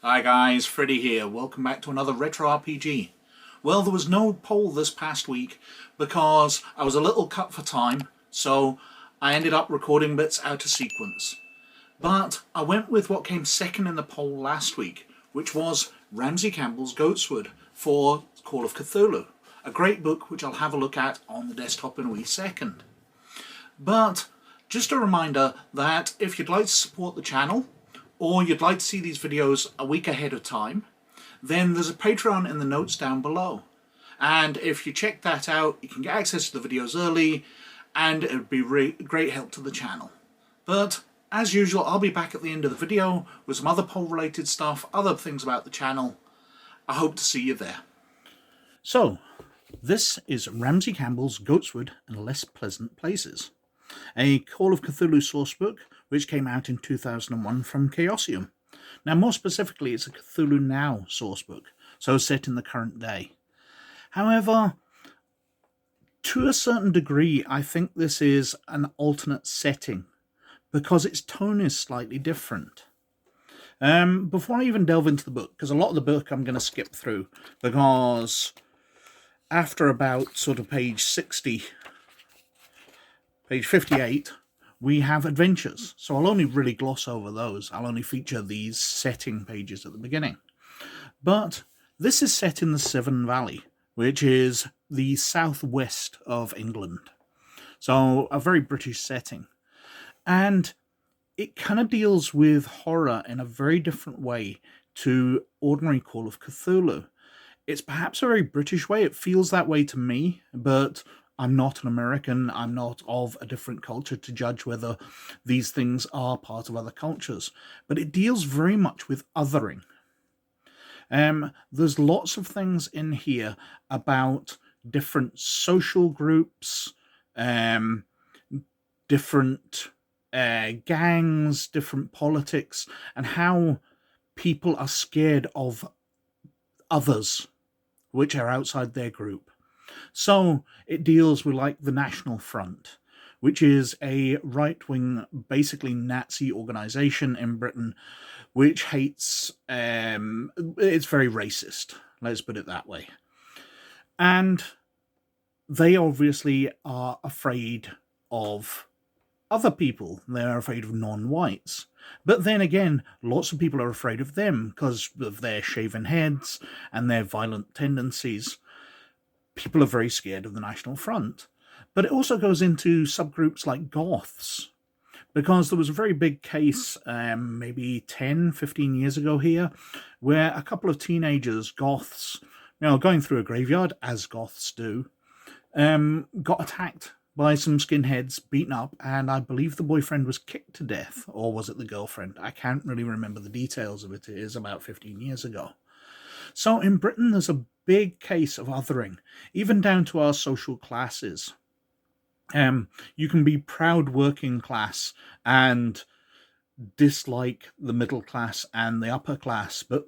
Hi guys, Freddy here. Welcome back to another Retro RPG. Well, there was no poll this past week because I was a little cut for time, so I ended up recording bits out of sequence. But I went with what came second in the poll last week, which was Ramsey Campbell's Goatswood for Call of Cthulhu. A great book which I'll have a look at on the desktop in a wee second. But just a reminder that if you'd like to support the channel, or you'd like to see these videos a week ahead of time, then there's a Patreon in the notes down below. And if you check that out, you can get access to the videos early, and it would be great help to the channel. But as usual, I'll be back at the end of the video with some other poll-related stuff, other things about the channel. I hope to see you there. So, this is Ramsey Campbell's Goatswood and Less Pleasant Places, a Call of Cthulhu sourcebook which came out in 2001 from Chaosium. Now, more specifically, it's a Cthulhu Now sourcebook, so set in the current day. However, to a certain degree, I think this is an alternate setting, because its tone is slightly different. Before I even delve into the book, because a lot of the book I'm going to skip through, because after about sort of page 60, page 58, we have adventures, so I'll only really gloss over those. I'll only feature these setting pages at the beginning. But this is set in the Severn Valley, which is the southwest of England. So a very British setting. And it kind of deals with horror in a very different way to ordinary Call of Cthulhu. It's perhaps a very British way. It feels that way to me, but I'm not an American. I'm not of a different culture to judge whether these things are part of other cultures. But it deals very much with othering. There's lots of things in here about different social groups, different gangs, different politics, and how people are scared of others which are outside their group. So it deals with like the National Front, which is a right-wing, basically Nazi organization in Britain, which hates, it's very racist, let's put it that way. And they obviously are afraid of other people. They're afraid of non-whites. But then again, lots of people are afraid of them because of their shaven heads and their violent tendencies. People are very scared of the National Front. But it also goes into subgroups like Goths, because there was a very big case maybe 10, 15 years ago here, where a couple of teenagers, Goths, going through a graveyard, as Goths do, got attacked by some skinheads, beaten up, and I believe the boyfriend was kicked to death, or was it the girlfriend? I can't really remember the details of it. It is about 15 years ago. So in Britain, there's a big case of othering, even down to our social classes. You can be proud working class and dislike the middle class and the upper class, but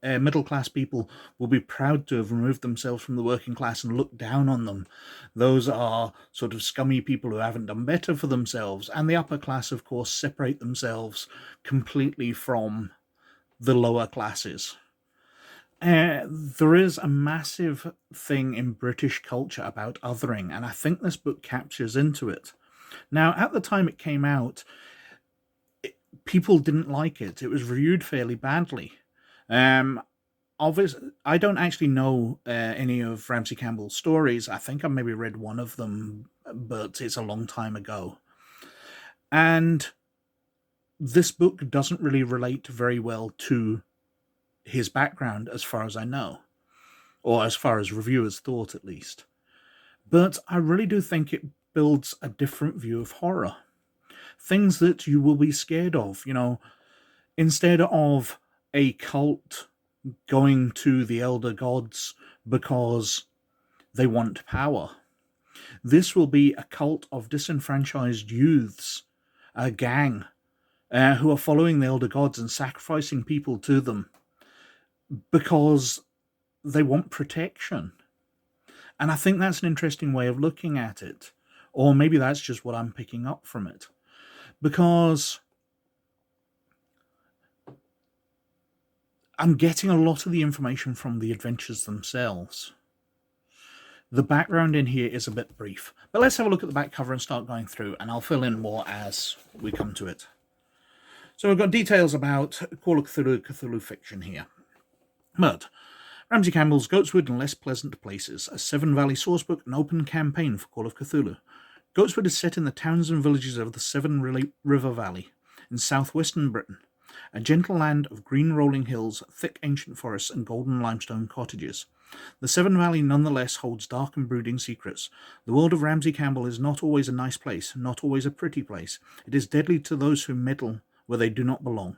middle class people will be proud to have removed themselves from the working class and look down on them. Those are sort of scummy people who haven't done better for themselves, and the upper class, of course, separate themselves completely from the lower classes. There is a massive thing in British culture about othering, and I think this book captures into it. Now, at the time it came out, people didn't like it. It was reviewed fairly badly. Obviously, I don't actually know any of Ramsey Campbell's stories. I think I maybe read one of them, but it's a long time ago. And this book doesn't really relate very well to his background, as far as I know, or as far as reviewers thought, at least. But I really do think it builds a different view of horror. Things that you will be scared of, instead of a cult going to the elder gods because they want power. This will be a cult of disenfranchised youths, a gang, who are following the elder gods and sacrificing people to them because they want protection. And I think that's an interesting way of looking at it. Or maybe that's just what I'm picking up from it. Because I'm getting a lot of the information from the adventures themselves. The background in here is a bit brief, but let's have a look at the back cover and start going through, and I'll fill in more as we come to it. So we've got details about Call of Cthulhu, Cthulhu fiction here. But Ramsey Campbell's Goatswood and Less Pleasant Places, a Severn Valley sourcebook and open campaign for Call of Cthulhu. Goatswood is set in the towns and villages of the Severn River Valley in southwestern Britain, a gentle land of green rolling hills, thick ancient forests, and golden limestone cottages. The Severn Valley nonetheless holds dark and brooding secrets. The world of Ramsey Campbell is not always a nice place, not always a pretty place. It is deadly to those who meddle where they do not belong,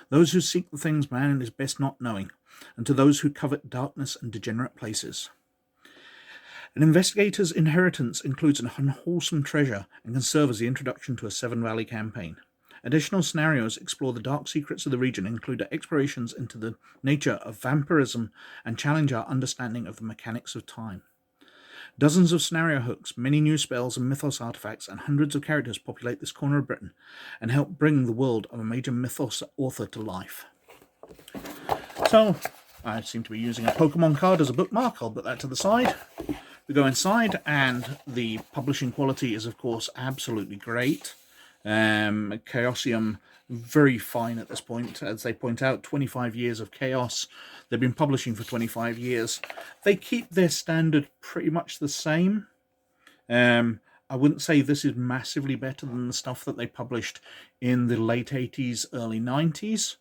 those who seek the things man is best not knowing, and to those who covet darkness and degenerate places. An investigator's inheritance includes an unwholesome treasure and can serve as the introduction to a Severn Valley campaign. Additional scenarios explore the dark secrets of the region, include explorations into the nature of vampirism, and challenge our understanding of the mechanics of time. Dozens of scenario hooks, many new spells and mythos artifacts, and hundreds of characters populate this corner of Britain and help bring the world of a major mythos author to life. So, I seem to be using a Pokemon card as a bookmark. I'll put that to the side. We go inside, and the publishing quality is, of course, absolutely great. Chaosium, very fine at this point. As they point out, 25 years of chaos. They've been publishing for 25 years. They keep their standard pretty much the same. I wouldn't say this is massively better than the stuff that they published in the late 80s, early 90s,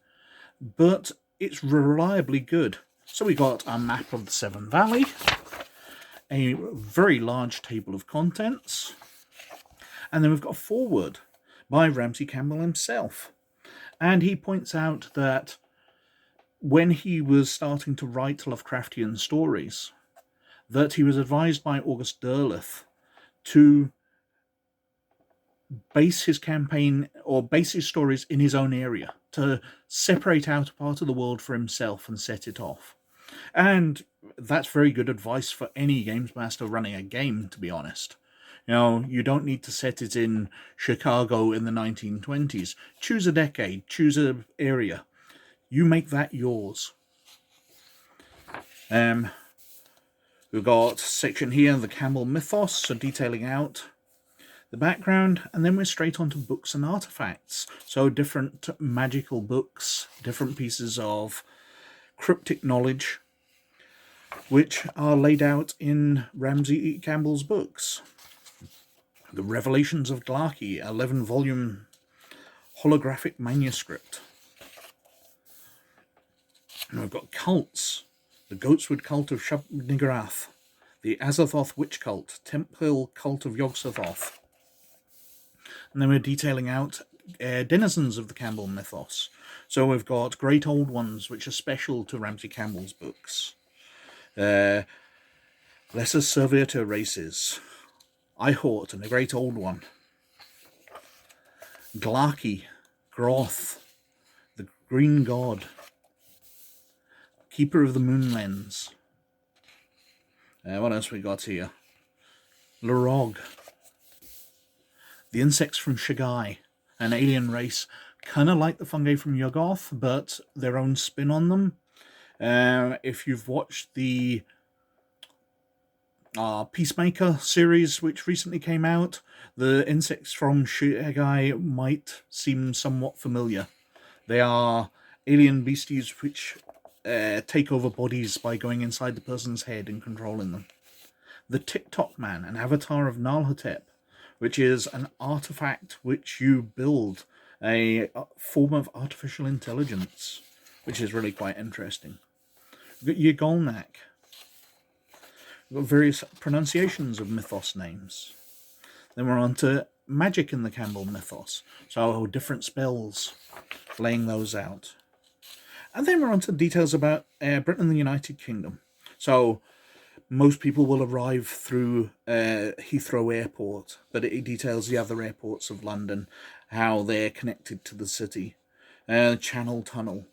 but it's reliably good. So we got a map of the Severn Valley, a very large table of contents, and then we've got a foreword by Ramsey Campbell himself. And he points out that when he was starting to write Lovecraftian stories, that he was advised by August Derleth to base his campaign or base his stories in his own area, to separate out a part of the world for himself and set it off. And that's very good advice for any games master running a game, to be honest. You know, you don't need to set it in Chicago in the 1920s. Choose a decade, choose an area. You make that yours. We've got a section here, the Campbell Mythos, so detailing out the background, and then we're straight on to books and artifacts. So different magical books, different pieces of cryptic knowledge, which are laid out in Ramsey Campbell's books. The Revelations of Glarkey, 11-volume holographic manuscript. And we've got cults. The Goatswood cult of Shub-Niggurath, the Azathoth witch cult, Temple cult of Yog-Sothoth. And then we're detailing out denizens of the Campbell mythos. So we've got great old ones, which are special to Ramsey Campbell's books. Lesser servitor races. Ihort, and a great old one. Glarkey, Groth, the Green God, Keeper of the Moon Lens. What else we got here? Larog, the insects from Shagai, an alien race, kind of like the fungi from Yoggoth, but their own spin on them. If you've watched the Peacemaker series, which recently came out, the insects from Shagai might seem somewhat familiar. They are alien beasties which take over bodies by going inside the person's head and controlling them. The TikTok Man, an avatar of Nalhotep, which is an artifact which you build, a form of artificial intelligence, which is really quite interesting. We've got Yagolnak. We've got various pronunciations of mythos names. Then we're on to magic in the Campbell mythos. So different spells, laying those out. And then we're on to details about Britain and the United Kingdom. So most people will arrive through Heathrow Airport, but it details the other airports of London, how they're connected to the city. Channel Tunnel,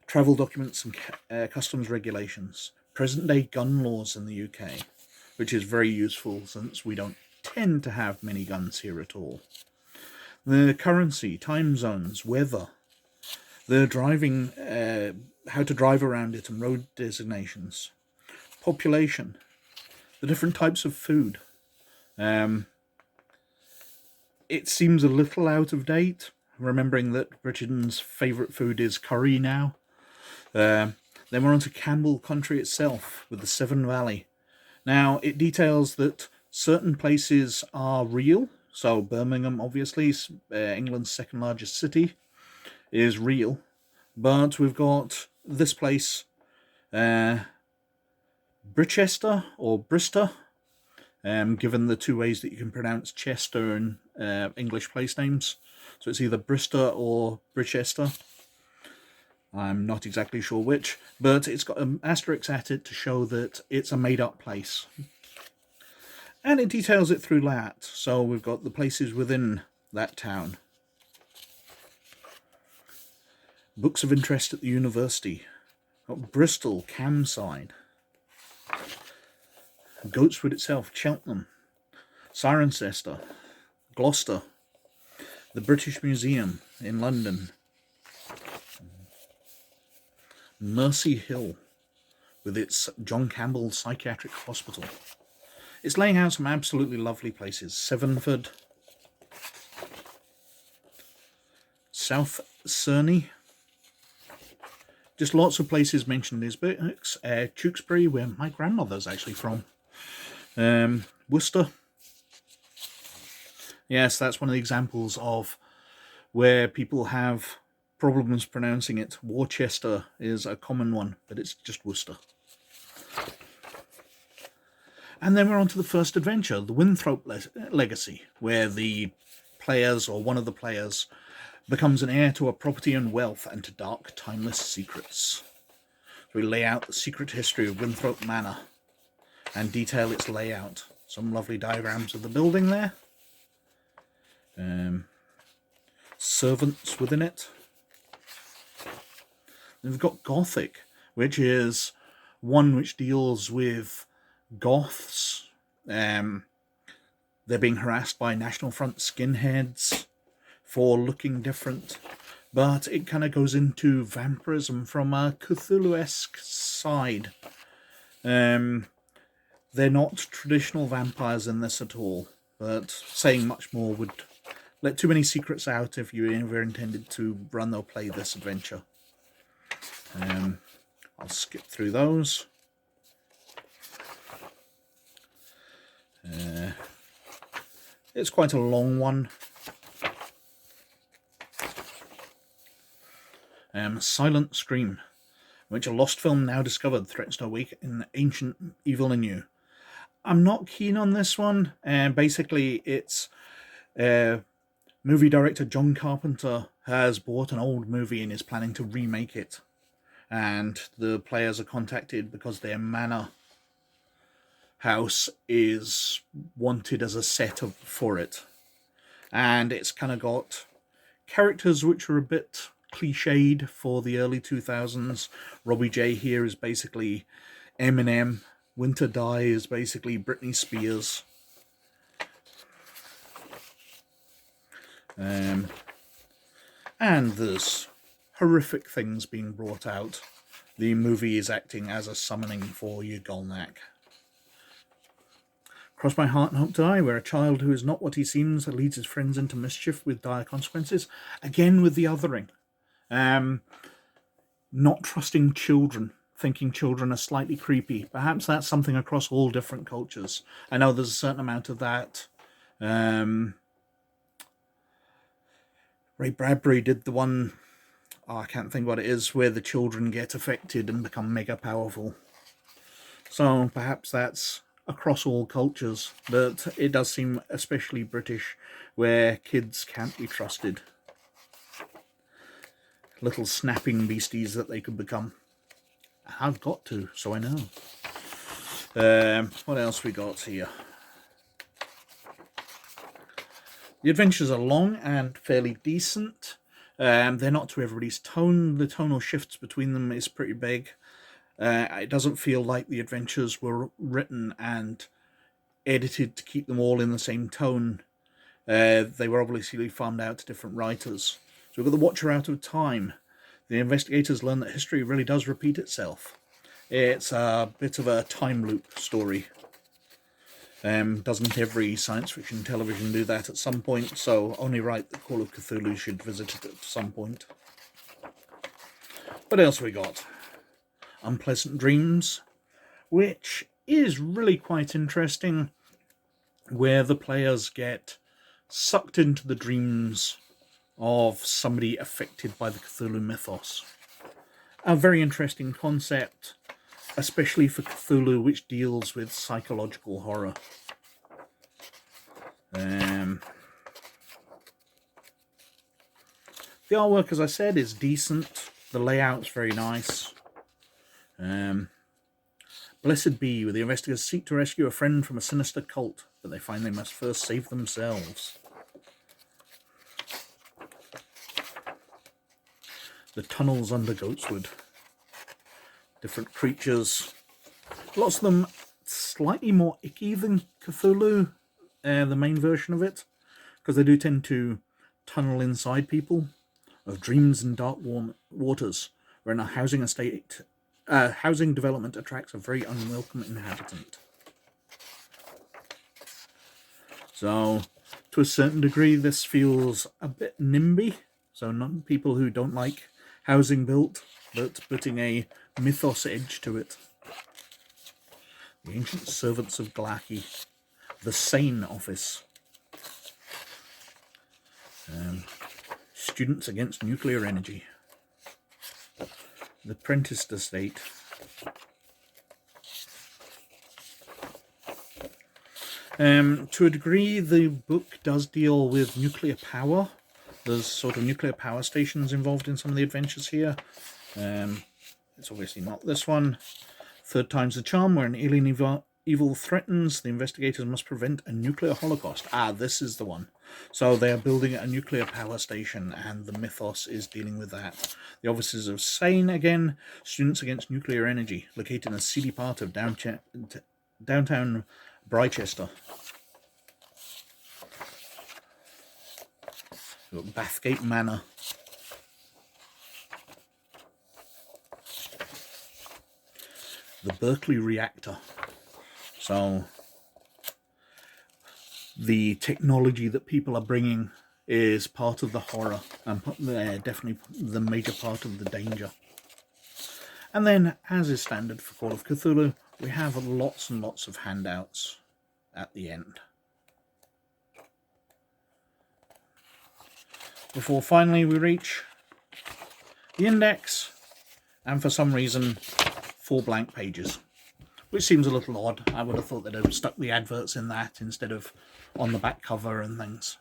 travel documents and customs regulations, present-day gun laws in the UK, which is very useful since we don't tend to have many guns here at all. The currency, time zones, weather, the driving how to drive around it and road designations. Population, the different types of food. It seems a little out of date, remembering that Britain's favourite food is curry now. Then we're on to Campbell country itself with the Severn Valley. Now, it details that certain places are real. So Birmingham, obviously, England's second largest city, is real. But we've got this place, Brichester or Brister, given the two ways that you can pronounce Chester in English place names. So it's either Brister or Brichester. I'm not exactly sure which, but it's got an asterisk at it to show that it's a made-up place. And it details it through that. So we've got the places within that town. Books of interest at the university. Got Bristol, Camside. Goatswood itself, Cheltenham. Cirencester, Gloucester. The British Museum in London. Mercy Hill, with its John Campbell Psychiatric Hospital. It's laying out some absolutely lovely places. Severnford, South Cerney. Just lots of places mentioned in his books. Tewkesbury, where my grandmother's actually from. Worcester. Yes, that's one of the examples of where people have problems pronouncing it. Worcester is a common one, but it's just Worcester. And then we're on to the first adventure, the Winthrop Legacy, where the players, or one of the players, becomes an heir to a property and wealth and to dark, timeless secrets. So we lay out the secret history of Winthrop Manor and detail its layout. Some lovely diagrams of the building there. Servants within it. Then we've got Gothic, which is one which deals with Goths. They're being harassed by National Front skinheads for looking different. But it kind of goes into vampirism from a Cthulhu-esque side. They're not traditional vampires in this at all, but saying much more would let too many secrets out if you ever intended to run or play this adventure. I'll skip through those. It's quite a long one. Silent Scream, which a lost film now discovered threatens to awaken ancient evil in you. I'm not keen on this one. Basically, it's movie director John Carpenter has bought an old movie and is planning to remake it. And the players are contacted because their manor house is wanted as a set for it. And it's kind of got characters which are a bit cliched for the early 2000s. Robbie J here is basically Eminem. Winter Dye is basically Britney Spears. And there's horrific things being brought out. The movie is acting as a summoning for your Golnak. Cross My Heart and Hope to Die, where a child who is not what he seems leads his friends into mischief with dire consequences. Again with the othering. Not trusting children, thinking children are slightly creepy. Perhaps that's something across all different cultures. I know there's a certain amount of that. Ray Bradbury did the one, I can't think what it is, where the children get affected and become mega powerful. So perhaps that's across all cultures, but it does seem especially British, where kids can't be trusted. Little snapping beasties that they could become. I've got to, so I know. What else we got here? The adventures are long and fairly decent. They're not to everybody's tone. The tonal shifts between them is pretty big. It doesn't feel like the adventures were written and edited to keep them all in the same tone. They were obviously farmed out to different writers. So we've got The Watcher Out of Time. The investigators learn that history really does repeat itself. It's a bit of a time loop story. Doesn't every science fiction television do that at some point? So only right that Call of Cthulhu should visit it at some point. What else we got? Unpleasant Dreams, which is really quite interesting, where the players get sucked into the dreams of somebody affected by the Cthulhu mythos. A very interesting concept, especially for Cthulhu, which deals with psychological horror. The artwork, as I said, is decent. The layout's very nice. Blessed be, where the investigators seek to rescue a friend from a sinister cult, but they find they must first save themselves. The tunnels under Goatswood. Different creatures. Lots of them slightly more icky than Cthulhu, the main version of it, because they do tend to tunnel inside people. Of dreams and dark waters, where in a housing estate, housing development attracts a very unwelcome inhabitant. So, to a certain degree, this feels a bit NIMBY. So, not people who don't like housing built, but putting a mythos edge to it. The Ancient Servants of Glaki. The Sane Office. Students Against Nuclear Energy. The Prentice Estate. To a degree, the book does deal with nuclear power. There's sort of nuclear power stations involved in some of the adventures here. It's obviously not this one. Third time's the charm, where an alien evil threatens. The investigators must prevent a nuclear holocaust. Ah, this is the one. So they are building a nuclear power station, and the mythos is dealing with that. The Officers of Sane, again, Students Against Nuclear Energy, located in a seedy part of downtown Brychester. Bathgate Manor. The Berkeley Reactor. So, the technology that people are bringing is part of the horror, and definitely the major part of the danger. And then, as is standard for Call of Cthulhu, we have lots and lots of handouts at the end. Before finally we reach the index, and for some reason, 4 blank pages. Which seems a little odd. I would have thought they'd have stuck the adverts in that instead of on the back cover and things.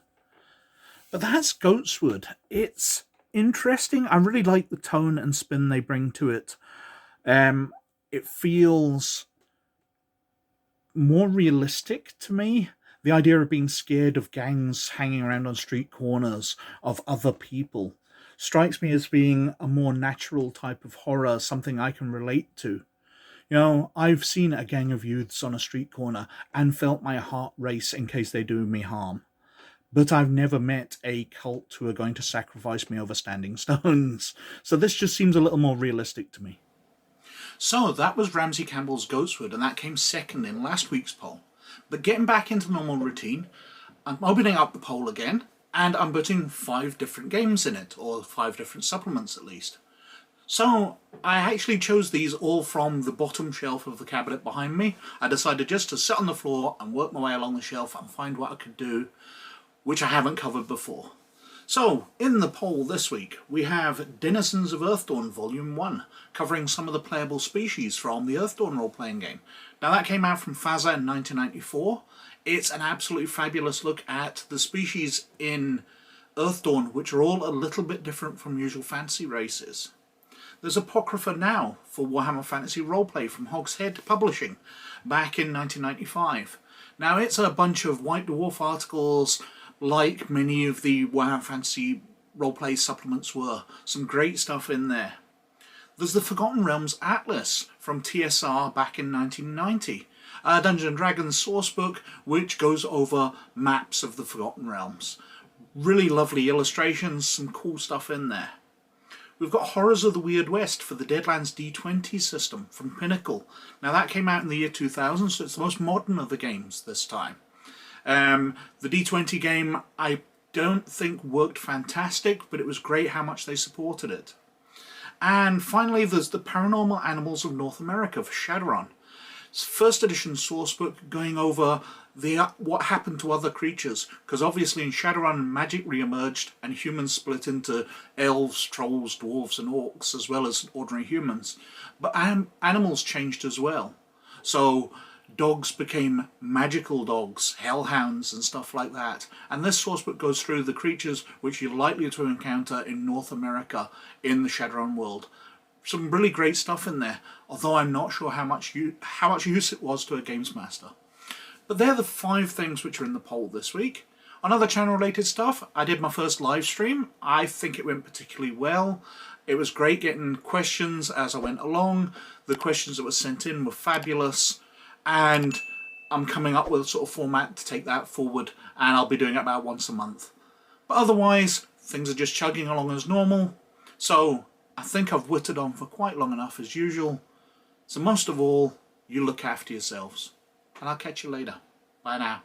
But that's Goatswood. It's interesting. I really like the tone and spin they bring to it. It feels more realistic to me. The idea of being scared of gangs hanging around on street corners of other people strikes me as being a more natural type of horror, something I can relate to. You know, I've seen a gang of youths on a street corner and felt my heart race in case they do me harm. But I've never met a cult who are going to sacrifice me over standing stones. So this just seems a little more realistic to me. So that was Ramsey Campbell's Goatswood, and that came second in last week's poll. But getting back into normal routine, I'm opening up the poll again, and I'm putting 5 different games in it, or 5 different supplements at least. So I actually chose these all from the bottom shelf of the cabinet behind me. I decided just to sit on the floor and work my way along the shelf and find what I could do, which I haven't covered before. So, in the poll this week, we have Denizens of Earthdawn Volume 1, covering some of the playable species from the Earthdawn role-playing game. Now, that came out from Faza in 1994. It's an absolutely fabulous look at the species in Earthdawn, which are all a little bit different from usual fantasy races. There's Apocrypha now for Warhammer Fantasy Roleplay from Hogshead Publishing, back in 1995. Now, it's a bunch of White Dwarf articles, like many of the Warhammer Fantasy Roleplay supplements were. Some great stuff in there. There's the Forgotten Realms Atlas from TSR back in 1990. A Dungeons & Dragons sourcebook which goes over maps of the Forgotten Realms. Really lovely illustrations, some cool stuff in there. We've got Horrors of the Weird West for the Deadlands D20 system from Pinnacle. Now that came out in the year 2000, so it's the most modern of the games this time. The D20 game I don't think worked fantastic, but it was great how much they supported it. And finally, there's the Paranormal Animals of North America for Shadowrun. It's first edition sourcebook going over what happened to other creatures, because obviously in Shadowrun magic re-emerged and humans split into elves, trolls, dwarves and orcs, as well as ordinary humans. But animals changed as well. So dogs became magical dogs, hellhounds and stuff like that. And this sourcebook goes through the creatures which you're likely to encounter in North America in the Shadowrun world. Some really great stuff in there, although I'm not sure how much use it was to a games master. But they're the 5 things which are in the poll this week. On other channel related stuff, I did my first live stream. I think it went particularly well. It was great getting questions as I went along. The questions that were sent in were fabulous. And I'm coming up with a sort of format to take that forward, and I'll be doing it about once a month. But otherwise, things are just chugging along as normal. So I think I've whittled on for quite long enough as usual. So most of all, you look after yourselves. And I'll catch you later. Bye now.